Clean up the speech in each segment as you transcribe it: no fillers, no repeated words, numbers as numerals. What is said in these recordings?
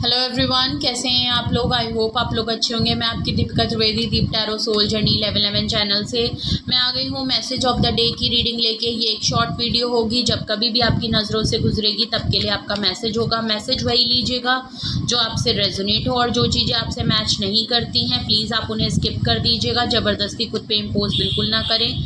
Hello everyone, कैसे हैं आप लोग। आई होप आप लोग अच्छे होंगे। मैं आपकी दीपिका त्रिवेदी, दीप टैरो सोल जर्नी 11 चैनल से मैं आ गई हूँ मैसेज ऑफ द डे की रीडिंग लेके। ये एक शॉर्ट वीडियो होगी, जब कभी भी आपकी नज़रों से गुजरेगी तब के लिए आपका मैसेज होगा। मैसेज वही लीजिएगा जो आपसे रेजोनेट हो, और जो चीज़ें आपसे मैच नहीं करती हैं प्लीज़ आप उन्हें स्किप कर दीजिएगा। ज़बरदस्ती खुद पे इम्पोज बिल्कुल ना करें।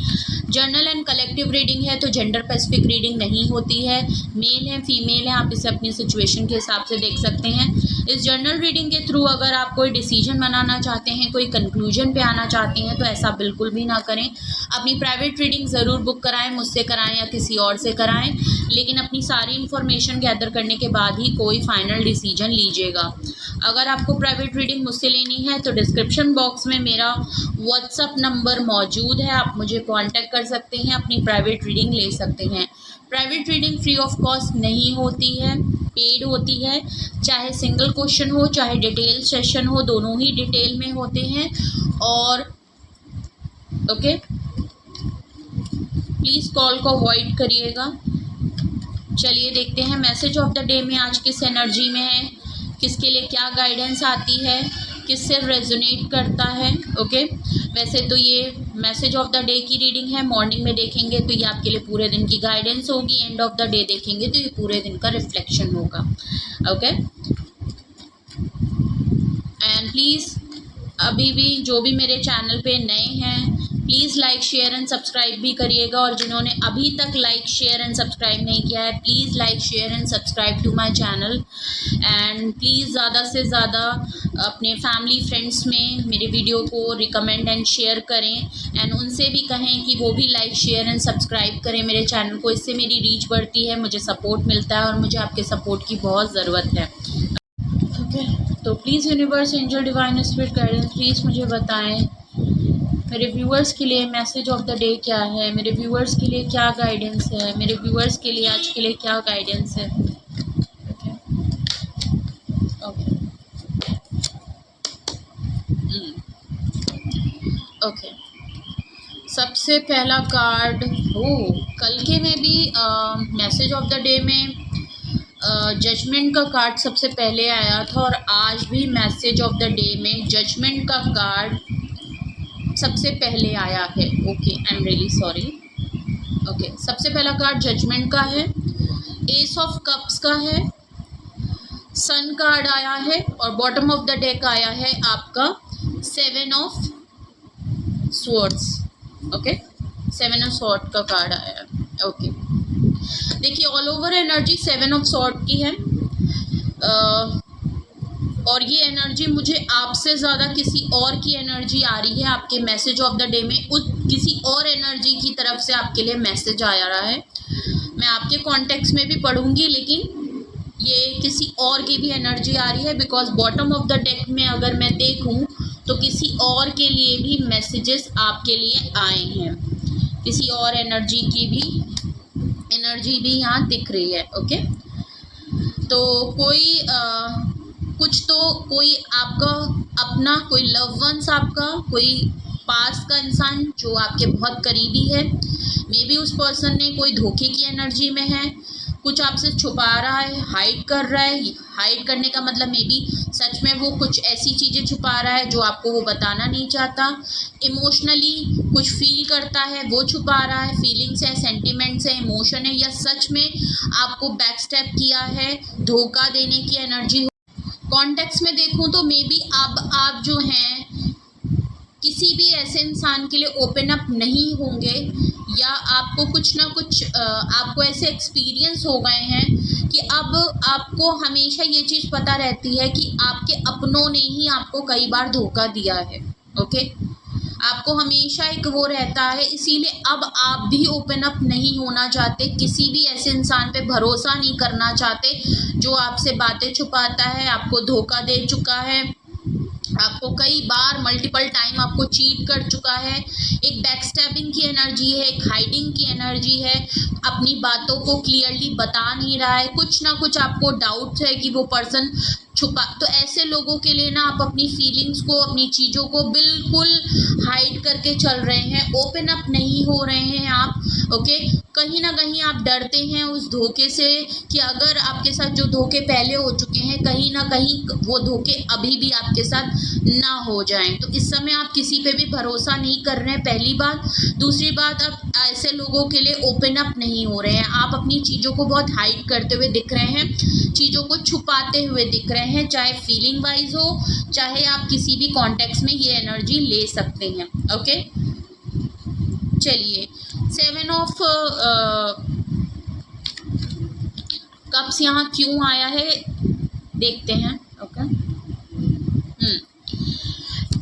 जर्नल एंड कलेक्टिव रीडिंग है तो जेंडर स्पेसिफिक रीडिंग नहीं होती है। मेल है फीमेल है, आप इसे अपनी सिचुएशन के हिसाब से देख सकते हैं। इस जर्नल रीडिंग के थ्रू अगर आप कोई डिसीजन बनाना चाहते हैं, कोई कंक्लूजन पे आना चाहते हैं तो ऐसा बिल्कुल भी ना करें। अपनी प्राइवेट रीडिंग ज़रूर बुक कराएं, मुझसे कराएं या किसी और से कराएं, लेकिन अपनी सारी इन्फॉर्मेशन गैदर करने के बाद ही कोई फाइनल डिसीजन लीजिएगा। अगर आपको प्राइवेट रीडिंग मुझसे लेनी है तो डिस्क्रिप्शन बॉक्स में मेरा व्हाट्सअप नंबर मौजूद है, आप मुझे कॉन्टैक्ट कर सकते हैं, अपनी प्राइवेट रीडिंग ले सकते हैं। Private reading free of cost नहीं होती है, पेड होती है। चाहे सिंगल क्वेश्चन हो चाहे डिटेल सेशन हो, दोनों ही डिटेल में होते हैं। और ओके, प्लीज़ कॉल को अवॉइड करिएगा। चलिए देखते हैं मैसेज ऑफ द डे में आज किस एनर्जी में है, किसके लिए क्या गाइडेंस आती है, किससे रेजोनेट करता है। ओके, वैसे तो ये मैसेज ऑफ द डे की रीडिंग है। मॉर्निंग में देखेंगे तो ये आपके लिए पूरे दिन की गाइडेंस होगी, एंड ऑफ द डे देखेंगे तो ये पूरे दिन का रिफ्लेक्शन होगा। ओके, एंड प्लीज़ अभी भी जो भी मेरे चैनल पे नए हैं please like share and subscribe भी करिएगा, और जिन्होंने अभी तक लाइक शेयर एंड सब्सक्राइब नहीं किया है please like share and subscribe to my channel. And please ज़्यादा से ज़्यादा अपने फैमिली फ्रेंड्स में मेरे वीडियो को रिकमेंड एंड शेयर करें, एंड उनसे भी कहें कि वो भी लाइक शेयर एंड सब्सक्राइब करें मेरे चैनल को। इससे मेरी रीच बढ़ती है, मुझे सपोर्ट मिलता है, और मुझे आपके सपोर्ट की बहुत ज़रूरत है। ओके, तो please universe, angel, divine spirit guidance please मुझे बताएं मेरे व्यूअर्स के लिए मैसेज ऑफ द डे क्या है, मेरे व्यूअर्स के लिए क्या गाइडेंस है, मेरे व्यूअर्स के लिए आज के लिए क्या गाइडेंस है। ओके, सबसे पहला कार्ड कल के में भी मैसेज ऑफ द डे में जजमेंट का कार्ड सबसे पहले आया था, और आज भी मैसेज ऑफ द डे में जजमेंट का कार्ड सबसे पहले आया है। Okay, I am really sorry. Okay, सबसे पहला कार्ड जजमेंट का है, एस ऑफ कप्स का है, सन कार्ड आया है, और बॉटम ऑफ द डेक आया है आपका 7 of swords. Okay, 7 of sword का कार्ड आया है। ओके, देखिए all over energy 7 of sword की है, और ये एनर्जी मुझे आपसे ज़्यादा किसी और की एनर्जी आ रही है आपके मैसेज ऑफ द डे में। उस किसी और एनर्जी की तरफ से आपके लिए मैसेज आ रहा है। मैं आपके कॉन्टेक्स्ट में भी पढ़ूंगी, लेकिन ये किसी और की भी एनर्जी आ रही है, because bottom of the deck में अगर मैं देखूं तो किसी और के लिए भी मैसेजेस आपके लिए आए हैं, किसी और एनर्जी की भी एनर्जी भी यहाँ दिख रही है। ओके, तो कोई आपका अपना, कोई लव वंस आपका, कोई पास का इंसान जो आपके बहुत करीबी है, मे बी उस पर्सन ने कोई धोखे की एनर्जी में है, कुछ आपसे छुपा रहा है, हाइड कर रहा है। हाइड करने का मतलब मे बी सच में वो कुछ ऐसी चीज़ें छुपा रहा है जो आपको वो बताना नहीं चाहता। इमोशनली कुछ फील करता है, वो छुपा रहा है। फीलिंग्स है, सेंटिमेंट्स है, इमोशन है, या सच में आपको बैक स्टेप किया है, धोखा देने की एनर्जी। कॉन्टेक्स्ट में देखूं तो मे बी अब आप जो हैं किसी भी ऐसे इंसान के लिए ओपन अप नहीं होंगे, या आपको कुछ ना कुछ आपको ऐसे एक्सपीरियंस हो गए हैं कि अब आपको हमेशा ये चीज़ पता रहती है कि आपके अपनों ने ही आपको कई बार धोखा दिया है। ओके, आपको हमेशा एक वो रहता है, इसीलिए अब आप भी ओपन अप नहीं होना चाहते, किसी भी ऐसे इंसान पे भरोसा नहीं करना चाहते जो आपसे बातें छुपाता है, आपको धोखा दे चुका है, आपको कई बार मल्टीपल टाइम आपको चीट कर चुका है। एक बैकस्टैबिंग की एनर्जी है, एक हाइडिंग की एनर्जी है, अपनी बातों को क्लियरली बता नहीं रहा है, कुछ ना कुछ आपको डाउट है कि वो पर्सन छुपा, तो ऐसे लोगों के लिए ना आप अपनी फीलिंग्स को, अपनी चीज़ों को बिल्कुल हाइड करके चल रहे हैं, ओपन अप नहीं हो रहे हैं आप। ओके, कहीं ना कहीं आप डरते हैं उस धोखे से कि अगर आपके साथ जो धोखे पहले हो चुके हैं, कहीं ना कहीं वो धोखे अभी भी आपके साथ ना हो जाएं। तो इस समय आप किसी पे भी भरोसा नहीं कर रहे हैं, पहली बात। दूसरी बात, आप ऐसे लोगों के लिए ओपन अप नहीं हो रहे हैं, आप अपनी चीज़ों को बहुत हाइड करते हुए दिख रहे हैं, चीज़ों को छुपाते हुए दिख रहे हैं, चाहे फीलिंग वाइज हो, चाहे आप किसी भी कॉन्टेक्स्ट में ये एनर्जी ले सकते हैं। ओके, चलिए 7 ऑफ कप्स यहाँ क्यों आया है देखते हैं। ओके,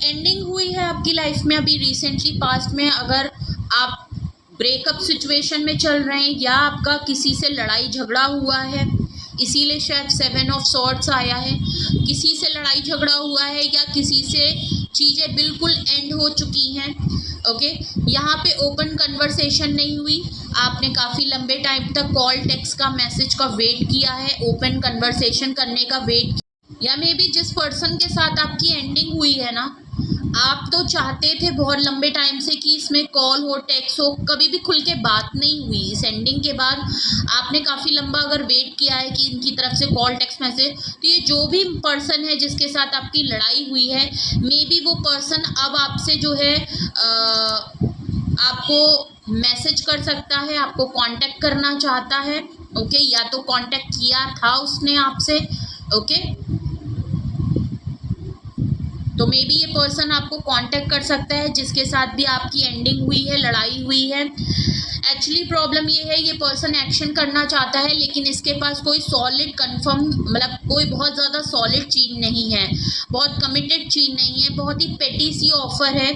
एंडिंग हुई है आपकी लाइफ में अभी रिसेंटली पास्ट में। अगर आप ब्रेकअप सिचुएशन में चल रहे हैं या आपका किसी से लड़ाई झगड़ा हुआ है, इसीलिए शायद 7 ऑफ सॉर्ड्स आया है। किसी से लड़ाई झगड़ा हुआ है या किसी से चीज़ें बिल्कुल एंड हो चुकी हैं। ओके, यहाँ पे ओपन कन्वर्सेशन नहीं हुई, आपने काफ़ी लंबे टाइम तक कॉल, टेक्स्ट का, मैसेज का वेट किया है, ओपन कन्वर्सेशन करने का वेट, या मे बी जिस पर्सन के साथ आपकी एंडिंग हुई है ना, आप तो चाहते थे बहुत लंबे टाइम से कि इसमें कॉल हो, टेक्स्ट हो, कभी भी खुल के बात नहीं हुई। इस एंडिंग के बाद आपने काफ़ी लंबा अगर वेट किया है कि इनकी तरफ से कॉल, टेक्स्ट, मैसेज, तो ये जो भी पर्सन है जिसके साथ आपकी लड़ाई हुई है, मे बी वो पर्सन अब आपसे जो है आपको मैसेज कर सकता है, आपको कांटेक्ट करना चाहता है। ओके, या तो कांटेक्ट किया था उसने आपसे। ओके, तो मे बी ये पर्सन आपको कांटेक्ट कर सकता है जिसके साथ भी आपकी एंडिंग हुई है, लड़ाई हुई है। एक्चुअली प्रॉब्लम ये है, ये पर्सन एक्शन करना चाहता है लेकिन इसके पास कोई सॉलिड कंफर्म, मतलब कोई बहुत ज़्यादा सॉलिड चीज़ नहीं है, बहुत कमिटेड चीज़ नहीं है, बहुत ही पेटी सी ऑफ़र है,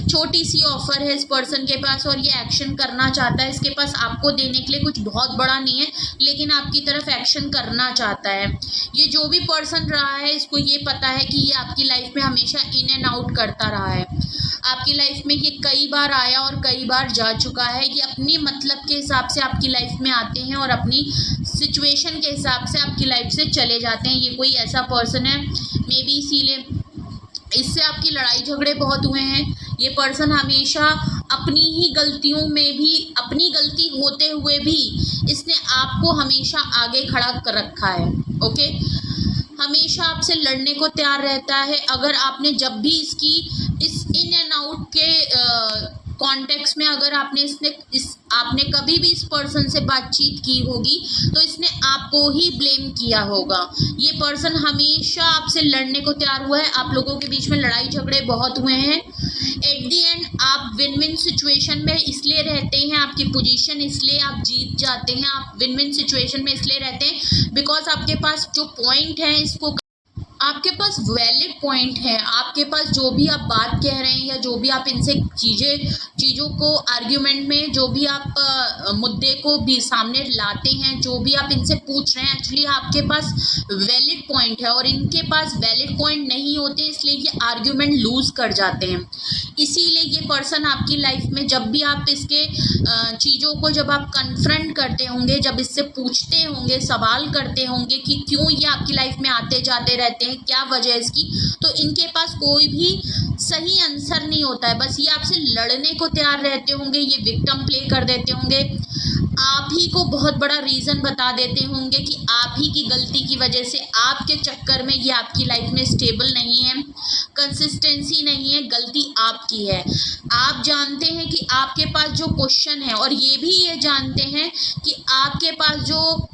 छोटी सी ऑफ़र है इस पर्सन के पास, और ये एक्शन करना चाहता है। इसके पास आपको देने के लिए कुछ बहुत बड़ा नहीं है, लेकिन आपकी तरफ एक्शन करना चाहता है। ये जो भी पर्सन रहा है, इसको ये पता है कि ये आपकी लाइफ में हमेशा इन एंड आउट करता रहा है। आपकी लाइफ में ये कई बार आया और कई बार जा चुका है। ये अपनी मतलब के हिसाब से आपकी लाइफ में आते हैं और अपनी सिचुएशन के हिसाब से आपकी लाइफ से चले जाते हैं। ये कोई ऐसा पर्सन है, मे बी इसीलिए इससे आपकी लड़ाई झगड़े बहुत हुए हैं। ये पर्सन हमेशा अपनी ही गलतियों में भी, अपनी गलती होते हुए भी इसने आपको हमेशा आगे खड़ा कर रखा है। ओके, हमेशा आपसे लड़ने को तैयार रहता है। अगर आपने जब भी इसकी इस इन एंड आउट के कॉन्टेक्स्ट में अगर आपने कभी भी इस पर्सन से बातचीत की होगी तो इसने आपको ही ब्लेम किया होगा। ये पर्सन हमेशा आपसे लड़ने को तैयार हुआ है। आप लोगों के बीच में लड़ाई झगड़े बहुत हुए हैं। एट दी एंड आप विन विन सिचुएशन में इसलिए रहते हैं, आपकी पोजीशन इसलिए आप जीत जाते हैं। आप विन विन सिचुएशन में इसलिए रहते हैं बिकॉज आपके पास जो पॉइंट है, इसको आपके पास वैलिड पॉइंट है। आपके पास जो भी आप बात कह रहे हैं या जो भी आप इनसे चीज़ों को आर्ग्यूमेंट में जो भी आप मुद्दे को भी सामने लाते हैं, जो भी आप इनसे पूछ रहे हैं, एक्चुअली आपके पास वैलिड पॉइंट है और इनके पास वैलिड पॉइंट नहीं होते, इसलिए ये आर्ग्यूमेंट लूज़ कर जाते हैं। इसीलिए ये पर्सन आपकी लाइफ में जब भी आप इसके चीज़ों को जब आप कन्फ्रंट करते होंगे, जब इससे पूछते होंगे, सवाल करते होंगे कि क्यों ये आपकी लाइफ में आते जाते रहते हैं, क्या वजह है इसकी, तो इनके पास कोई भी सही आंसर नहीं होता है। बस ये आपसे लड़ने को तैयार रहते होंगे, ये विक्टिम प्ले कर देते होंगे, आप ही को बहुत बड़ा रीज़न बता देते होंगे कि आप ही की गलती की वजह से, आपके चक्कर में ये आपकी लाइफ में स्टेबल नहीं है, कंसिस्टेंसी नहीं है, गलती आपकी है। आप जानते हैं कि आपके पास जो क्वेश्चन है और ये जानते हैं कि आपके पास जो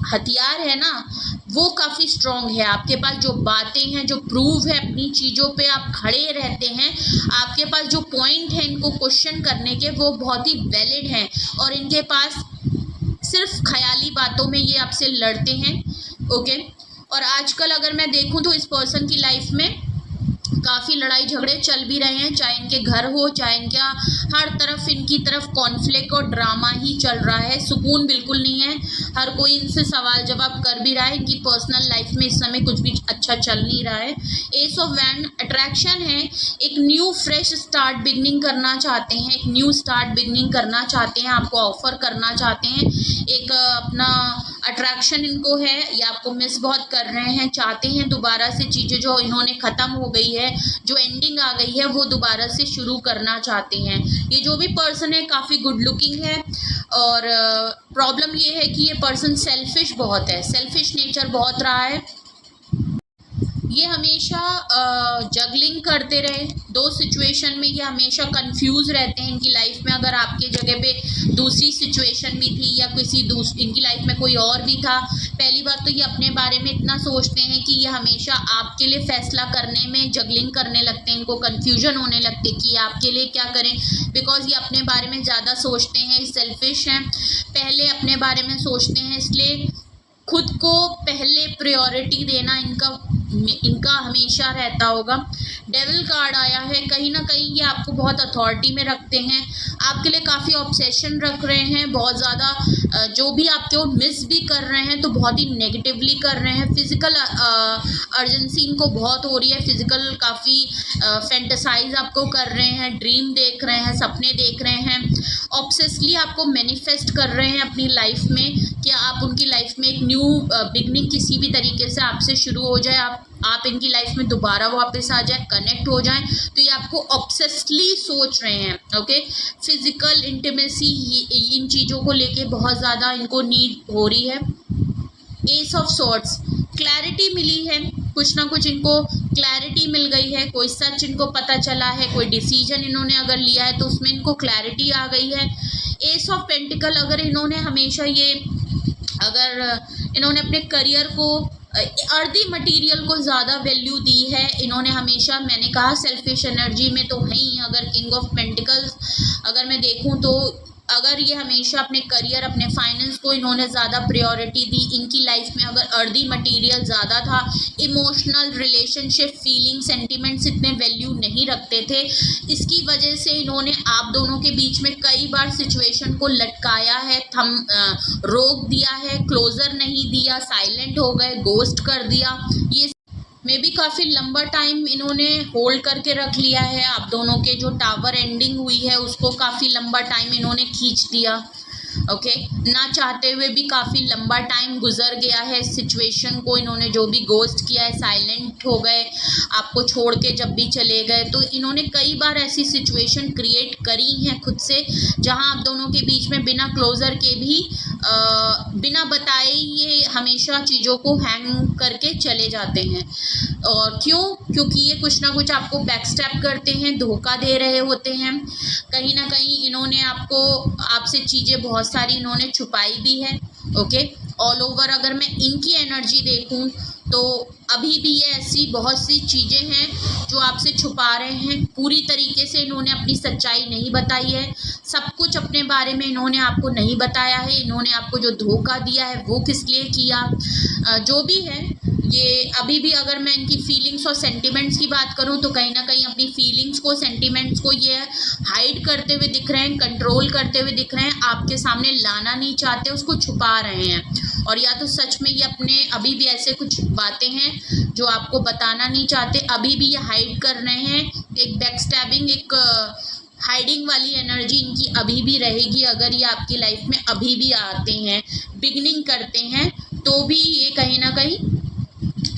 हथियार है ना वो काफ़ी स्ट्रॉन्ग है। आपके पास जो बातें हैं, जो प्रूव है, अपनी चीज़ों पे आप खड़े रहते हैं, आपके पास जो पॉइंट है इनको क्वेश्चन करने के, वो बहुत ही वैलिड हैं और इनके पास सिर्फ ख्याली बातों में ये आपसे लड़ते हैं। ओके, और आजकल अगर मैं देखूं तो इस पर्सन की लाइफ में काफ़ी लड़ाई झगड़े चल भी रहे हैं, चाहे इनके घर हो, चाहे इनका हर तरफ इनकी तरफ कॉन्फ्लिक्ट और ड्रामा ही चल रहा है। सुकून बिल्कुल नहीं है। हर कोई इनसे सवाल जवाब कर भी रहा है। इनकी पर्सनल लाइफ में इस समय कुछ भी अच्छा चल नहीं रहा है। एस ऑफ वैंड अट्रैक्शन है, एक न्यू फ्रेश स्टार्ट बिगनिंग करना चाहते हैं, एक न्यू स्टार्ट बिगनिंग करना चाहते हैं, आपको ऑफर करना चाहते हैं, एक अपना अट्रैक्शन इनको है, ये आपको मिस बहुत कर रहे हैं, चाहते हैं दोबारा से चीज़ें जो इन्होंने ख़त्म हो गई है, जो एंडिंग आ गई है, वो दोबारा से शुरू करना चाहते हैं। ये जो भी पर्सन है काफ़ी गुड लुकिंग है, और प्रॉब्लम ये है कि ये पर्सन सेल्फिश बहुत है, सेल्फिश नेचर बहुत रहा है। ये हमेशा जगलिंग करते रहे दो सिचुएशन में, ये हमेशा कंफ्यूज रहते हैं। इनकी लाइफ में अगर आपके जगह पे दूसरी सिचुएशन भी थी या इनकी लाइफ में कोई और भी था, पहली बात तो ये अपने बारे में इतना सोचते हैं कि ये हमेशा आपके लिए फैसला करने में जगलिंग करने लगते हैं, इनको कन्फ्यूजन होने लगते हैं कि आपके लिए क्या करें, बिकॉज ये अपने बारे में ज़्यादा सोचते हैं, सेल्फिश हैं, पहले अपने बारे में सोचते हैं, इसलिए खुद को पहले प्रायोरिटी देना इनका हमेशा रहता होगा। डेविल कार्ड आया है, कहीं ना कहीं ये आपको बहुत अथॉरिटी में रखते हैं, आपके लिए काफ़ी ऑब्सेशन रख रहे हैं, बहुत ज़्यादा जो भी आपके वो मिस भी कर रहे हैं तो बहुत ही नेगेटिवली कर रहे हैं। फिज़िकल अर्जेंसी इनको बहुत हो रही है, फिज़िकल काफ़ी फैंटेसाइज आपको कर रहे हैं, ड्रीम देख रहे हैं, सपने देख रहे हैं, ऑब्सेसली आपको मैनिफेस्ट कर रहे हैं अपनी लाइफ में कि आप उनकी लाइफ में एक न्यू बिगनिंग किसी भी तरीके से आपसे शुरू हो जाए, आप इनकी लाइफ में दोबारा वापस आ जाए, कनेक्ट हो जाएं, तो ये आपको ऑब्सेसली सोच रहे हैं। ओके, फिजिकल इंटीमेसी इन चीज़ों को लेके बहुत ज़्यादा इनको नीड हो रही है। एस ऑफ सॉर्ड्स, क्लैरिटी मिली है, कुछ ना कुछ इनको क्लैरिटी मिल गई है, कोई सच इनको पता चला है, कोई डिसीजन इन्होंने अगर लिया है तो उसमें इनको क्लैरिटी आ गई है। एस ऑफ पेंटिकल, अगर इन्होंने हमेशा अगर इन्होंने अपने करियर को अर्दी मटेरियल को ज़्यादा वैल्यू दी है, इन्होंने हमेशा, मैंने कहा सेल्फिश एनर्जी में तो है ही, अगर किंग ऑफ पेंटिकल्स अगर मैं देखूं तो अगर ये हमेशा अपने करियर, अपने फाइनेंस को इन्होंने ज़्यादा प्रायोरिटी दी, इनकी लाइफ में अगर अर्दी मटेरियल ज़्यादा था, इमोशनल रिलेशनशिप, फीलिंग, सेंटिमेंट्स इतने वैल्यू नहीं रखते थे, इसकी वजह से इन्होंने आप दोनों के बीच में कई बार सिचुएशन को लटकाया है, रोक दिया है, क्लोजर नहीं दिया, साइलेंट हो गए, गोस्ट कर दिया। ये मे भी काफ़ी लंबा टाइम इन्होंने होल्ड करके रख लिया है, आप दोनों के जो टावर एंडिंग हुई है उसको काफ़ी लंबा टाइम इन्होंने खींच दिया। ओके, ना चाहते हुए भी काफ़ी लंबा टाइम गुजर गया है सिचुएशन को, इन्होंने जो भी गोस्ट किया है, साइलेंट हो गए, आपको छोड़ के जब भी चले गए, तो इन्होंने कई बार ऐसी सिचुएशन क्रिएट करी हैं खुद से जहां आप दोनों के बीच में बिना क्लोजर के भी बिना बताए ये हमेशा चीज़ों को हैंग करके चले जाते हैं। और क्यों? क्योंकि ये कुछ ना कुछ आपको बैकस्टैप करते हैं, धोखा दे रहे होते हैं, कहीं ना कहीं इन्होंने आपसे चीज़ें बहुत सारी इन्होंने छुपाई भी है। ओके, ऑल ओवर अगर मैं इनकी एनर्जी देखूं तो अभी भी ये ऐसी बहुत सी चीज़ें हैं जो आपसे छुपा रहे हैं, पूरी तरीके से इन्होंने अपनी सच्चाई नहीं बताई है, सब कुछ अपने बारे में इन्होंने आपको नहीं बताया है, इन्होंने आपको जो धोखा दिया है वो किस लिए किया, जो भी है ये अभी भी, अगर मैं इनकी फीलिंग्स और सेंटिमेंट्स की बात करूं तो कहीं ना कहीं अपनी फीलिंग्स को, सेंटिमेंट्स को ये हाइड करते हुए दिख रहे हैं, कंट्रोल करते हुए दिख रहे हैं, आपके सामने लाना नहीं चाहते, उसको छुपा रहे हैं। और या तो सच में ये अपने अभी भी ऐसे कुछ बातें हैं जो आपको बताना नहीं चाहते, अभी भी ये हाइड कर रहे हैं, एक बैकस्टैबिंग, एक हाइडिंग वाली एनर्जी इनकी अभी भी रहेगी। अगर ये आपकी लाइफ में अभी भी आते हैं, बिगनिंग करते हैं, तो भी ये कहीं ना कहीं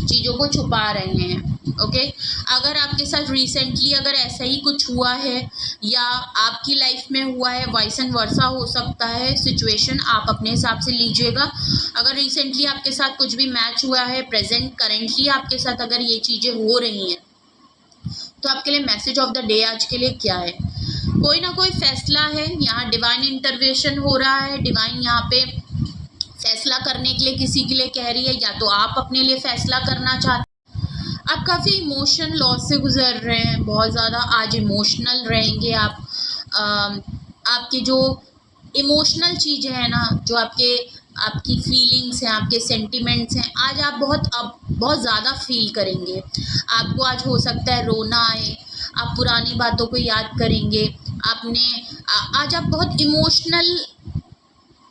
चीज़ों को छुपा रहे हैं। ओके, अगर आपके साथ रिसेंटली अगर ऐसा ही कुछ हुआ है या आपकी लाइफ में हुआ है, वाइस एंड वर्सा हो सकता है सिचुएशन, आप अपने हिसाब से लीजिएगा। अगर रिसेंटली आपके साथ कुछ भी मैच हुआ है, प्रेजेंट करेंटली आपके साथ अगर ये चीज़ें हो रही हैं, तो आपके लिए मैसेज ऑफ द डे आज के लिए क्या है? कोई ना कोई फैसला है, यहाँ डिवाइन इंटरवेंशन हो रहा है, डिवाइन यहाँ पे फैसला करने के लिए किसी के लिए कह रही है, या तो आप अपने लिए फैसला करना चाहते हैं। आप काफ़ी इमोशन लॉस से गुजर रहे हैं, बहुत ज़्यादा आज इमोशनल रहेंगे आप। आपकी जो इमोशनल चीज़ें हैं ना, जो आपकी फीलिंग्स हैं, आपके सेंटिमेंट्स हैं, आज आप बहुत ज़्यादा फील करेंगे। आपको आज हो सकता है रोना आए, आप पुरानी बातों को याद करेंगे, आज आप बहुत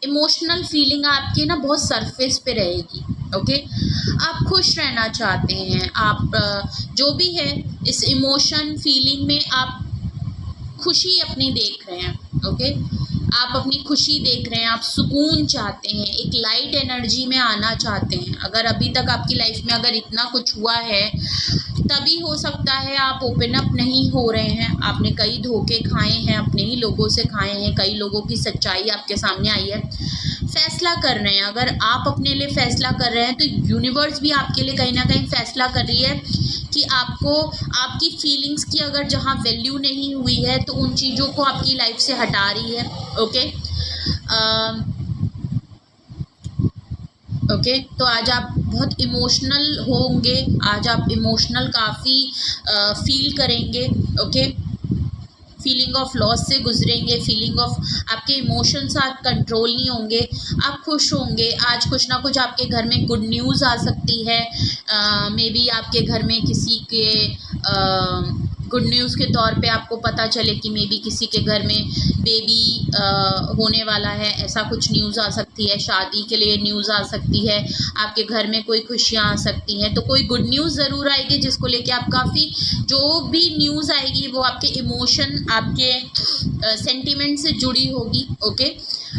इमोशनल फीलिंग आपकी ना बहुत सरफेस पे रहेगी। ओके, आप खुश रहना चाहते हैं, आप जो भी है इस इमोशन फीलिंग में आप खुशी अपनी देख रहे हैं, ओके। आप अपनी खुशी देख रहे हैं, आप सुकून चाहते हैं, एक लाइट एनर्जी में आना चाहते हैं। अगर अभी तक आपकी लाइफ में अगर इतना कुछ हुआ है, तभी हो सकता है आप ओपन अप नहीं हो रहे हैं। आपने कई धोखे खाए हैं, अपने ही लोगों से खाए हैं, कई लोगों की सच्चाई आपके सामने आई है। फैसला कर रहे हैं, अगर आप अपने लिए फैसला कर रहे हैं तो यूनिवर्स भी आपके लिए कहीं ना कहीं फैसला कर रही है कि आपको आपकी फीलिंग्स की अगर जहाँ वैल्यू नहीं हुई है तो उन चीज़ों को आपकी लाइफ से हटा रही है, ओके। ओके, तो आज आप बहुत इमोशनल होंगे, आज आप इमोशनल काफ़ी फील करेंगे, ओके। फीलिंग ऑफ लॉस से गुजरेंगे, फीलिंग ऑफ आपके इमोशंस आज कंट्रोल नहीं होंगे, आप खुश होंगे। आज कुछ ना कुछ आपके घर में गुड न्यूज़ आ सकती है। मे बी आपके घर में किसी के गुड न्यूज़ के तौर पे आपको पता चले कि मे बी किसी के घर में बेबी होने वाला है, ऐसा कुछ न्यूज़ आ सकती है। शादी के लिए न्यूज़ आ सकती है, आपके घर में कोई खुशियाँ आ सकती हैं। तो कोई गुड न्यूज़ ज़रूर आएगी जिसको लेके आप काफ़ी, जो भी न्यूज़ आएगी वो आपके इमोशन, आपके सेंटिमेंट से जुड़ी होगी, ओके।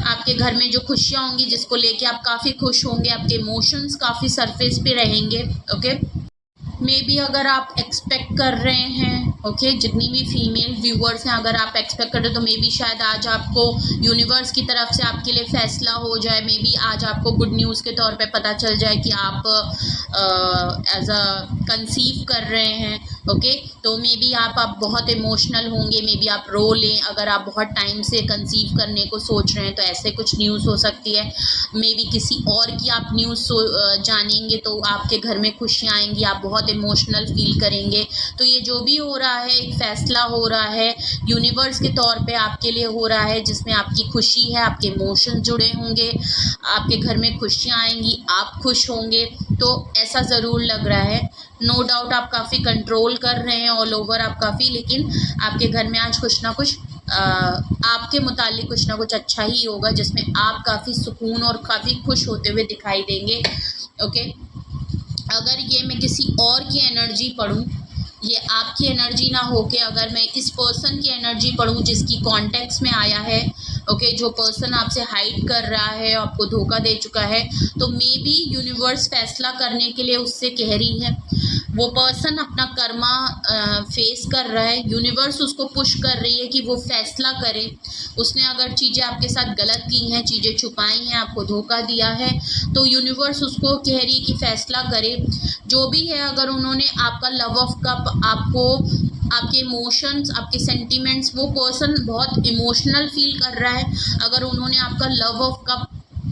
आपके घर में जो खुशियाँ होंगी जिसको लेके आप काफ़ी खुश होंगे, आपके इमोशंस काफ़ी सरफेस पे रहेंगे, ओके। मे बी अगर आप एक्सपेक्ट कर रहे हैं, ओके, जितनी भी फीमेल व्यूअर्स हैं, अगर आप एक्सपेक्ट कर रहे हो तो मे बी शायद आज आपको यूनिवर्स की तरफ से आपके लिए फैसला हो जाए। मे बी आज आपको गुड न्यूज़ के तौर पे पता चल जाए कि आप एज अ कंसीव कर रहे हैं, ओके। तो मे बी आप बहुत इमोशनल होंगे, मे बी आप रो लें। अगर आप बहुत टाइम से कंसीव करने को सोच रहे हैं तो ऐसे कुछ न्यूज़ हो सकती है। मे बी किसी और की आप न्यूज़ जानेंगे तो आपके घर में खुशियाँ आएंगी, आप बहुत इमोशनल फील करेंगे। तो ये जो भी हो रहा है, एक फैसला हो रहा है यूनिवर्स के तौर पे आपके लिए हो रहा है, जिसमें आपकी खुशी है, आपके इमोशंस जुड़े होंगे, आपके घर में खुशियाँ आएंगी, आप खुश होंगे। तो ऐसा ज़रूर लग रहा है। नो डाउट आप काफ़ी कंट्रोल कर रहे हैं ऑल ओवर, आप काफ़ी, लेकिन आपके घर में आज कुछ ना कुछ आपके मुतालिक कुछ ना कुछ अच्छा ही होगा, जिसमें आप काफ़ी सुकून और काफ़ी खुश होते हुए दिखाई देंगे, ओके। अगर ये मैं किसी और की एनर्जी पढ़ूं, ये आपकी एनर्जी ना होके अगर मैं इस पर्सन की एनर्जी पढ़ूं जिसकी कॉन्टेक्स्ट में आया है, ओके, जो पर्सन आपसे हाइड कर रहा है, आपको धोखा दे चुका है, तो मे बी यूनिवर्स फैसला करने के लिए उससे कह रही है। वो पर्सन अपना कर्मा फेस कर रहा है, यूनिवर्स उसको पुश कर रही है कि वो फैसला करे। उसने अगर चीज़ें आपके साथ गलत की हैं, चीज़ें छुपाई हैं, आपको धोखा दिया है, तो यूनिवर्स उसको कह रही है कि फैसला करे। जो भी है, अगर उन्होंने आपका लव ऑफ कप, आपको आपके इमोशंस, आपके सेंटिमेंट्स, वो पर्सन बहुत इमोशनल फील कर रहा है, अगर उन्होंने आपका लव ऑफ कप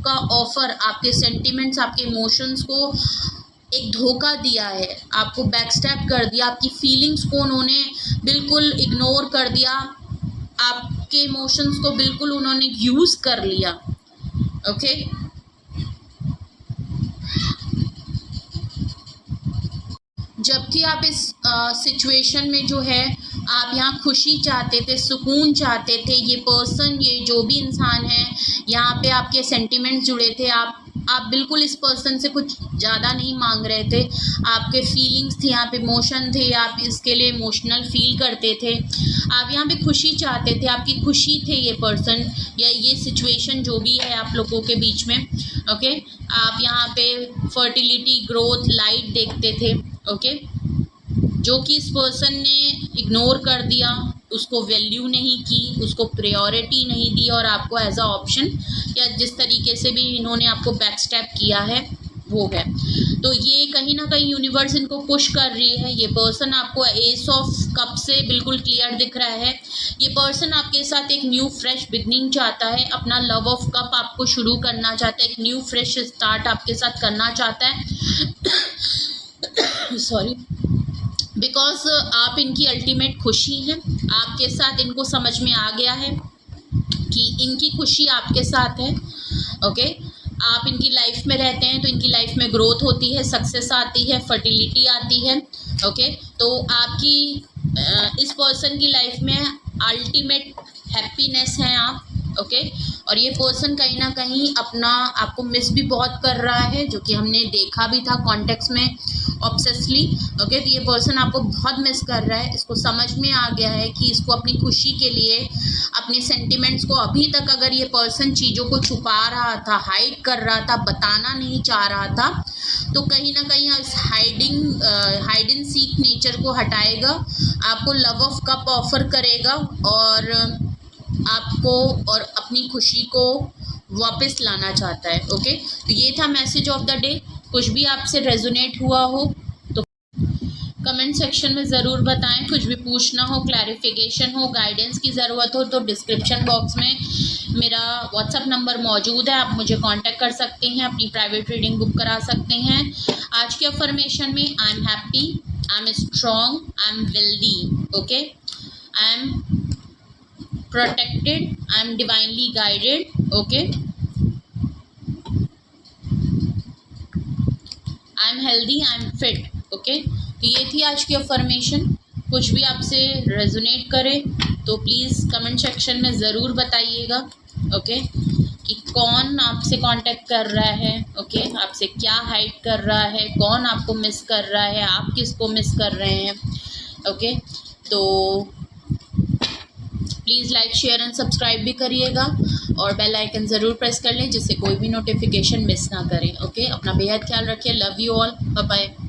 का ऑफ़र, आपके सेंटिमेंट्स, आपके इमोशंस को एक धोखा दिया है, आपको बैकस्टैप कर दिया, आपकी फीलिंग्स को उन्होंने बिल्कुल इग्नोर कर दिया, आपके इमोशंस को बिल्कुल उन्होंने यूज़ कर लिया, ओके। जबकि आप इस सिचुएशन में जो है, आप यहाँ खुशी चाहते थे, सुकून चाहते थे। ये पर्सन, ये जो भी इंसान है, यहाँ पे आपके सेंटिमेंट्स जुड़े थे। आप बिल्कुल इस पर्सन से कुछ ज़्यादा नहीं मांग रहे थे, आपके फीलिंग्स थी, आप इमोशन थे, आप इसके लिए इमोशनल फील करते थे, आप यहाँ पे खुशी चाहते थे, आपकी खुशी थे ये पर्सन या ये सिचुएशन जो भी है आप लोगों के बीच में, ओके। आप यहाँ पे फर्टिलिटी, ग्रोथ, लाइट देखते थे, ओके, जो कि इस पर्सन ने इग्नोर कर दिया, उसको वैल्यू नहीं की, उसको प्रायोरिटी नहीं दी, और आपको एज अ ऑप्शन या जिस तरीके से भी इन्होंने आपको बैकस्टैप किया है वो है। तो ये कहीं ना कहीं यूनिवर्स इनको पुश कर रही है। ये पर्सन आपको एस ऑफ कप से बिल्कुल क्लियर दिख रहा है। ये पर्सन आपके साथ एक न्यू फ्रेश बिगनिंग चाहता है, अपना लव ऑफ कप आपको शुरू करना चाहता है, एक न्यू फ्रेश स्टार्ट आपके साथ करना चाहता है। सॉरी, बिकॉज आप इनकी अल्टीमेट खुशी हैं, आपके साथ इनको समझ में आ गया है कि इनकी खुशी आपके साथ है, ओके। आप इनकी लाइफ में रहते हैं तो इनकी लाइफ में ग्रोथ होती है, सक्सेस आती है, फर्टिलिटी आती है, ओके। तो आपकी इस पर्सन की लाइफ में अल्टीमेट हैप्पीनेस हैं आप, ओके। और ये पर्सन कहीं ना कहीं अपना आपको मिस भी बहुत कर रहा है, जो कि हमने देखा भी था कॉन्टेक्स्ट में ऑब्सेसली। ओके, तो ये पर्सन आपको बहुत मिस कर रहा है। इसको समझ में आ गया है कि इसको अपनी खुशी के लिए अपने सेंटिमेंट्स को, अभी तक अगर ये पर्सन चीज़ों को छुपा रहा था, हाइड कर रहा था, बताना नहीं चाह रहा था, तो कहीं ना कहीं इस हाइड एंड सीक नेचर को हटाएगा, आपको लव ऑफ कप ऑफर करेगा और आपको और अपनी खुशी को वापस लाना चाहता है। ओके, तो ये था मैसेज ऑफ द डे। कुछ भी आपसे रेजोनेट हुआ हो तो कमेंट सेक्शन में ज़रूर बताएं। कुछ भी पूछना हो, क्लैरिफिकेशन हो, गाइडेंस की ज़रूरत हो तो डिस्क्रिप्शन बॉक्स में मेरा व्हाट्सअप नंबर मौजूद है, आप मुझे कांटेक्ट कर सकते हैं, अपनी प्राइवेट रीडिंग बुक करा सकते हैं। आज के अफर्मेशन में I am happy, I am strong, I am wealthy, okay, I am protected, I am divinely guided, okay, I am healthy, I am fit, okay। तो ये थी आज की अफर्मेशन। कुछ भी आपसे रेजोनेट करे तो प्लीज़ कमेंट सेक्शन में ज़रूर बताइएगा, ओके, कि कौन आपसे कांटेक्ट कर रहा है, ओके, आपसे क्या हाइड कर रहा है, कौन आपको मिस कर रहा है, आप किसको मिस कर रहे हैं, ओके। तो please like, share and subscribe भी करिएगा और बेल आइकन ज़रूर प्रेस कर लें जिससे कोई भी नोटिफिकेशन मिस ना करें, ओके। अपना बेहद ख्याल रखिए। Love you all, bye bye.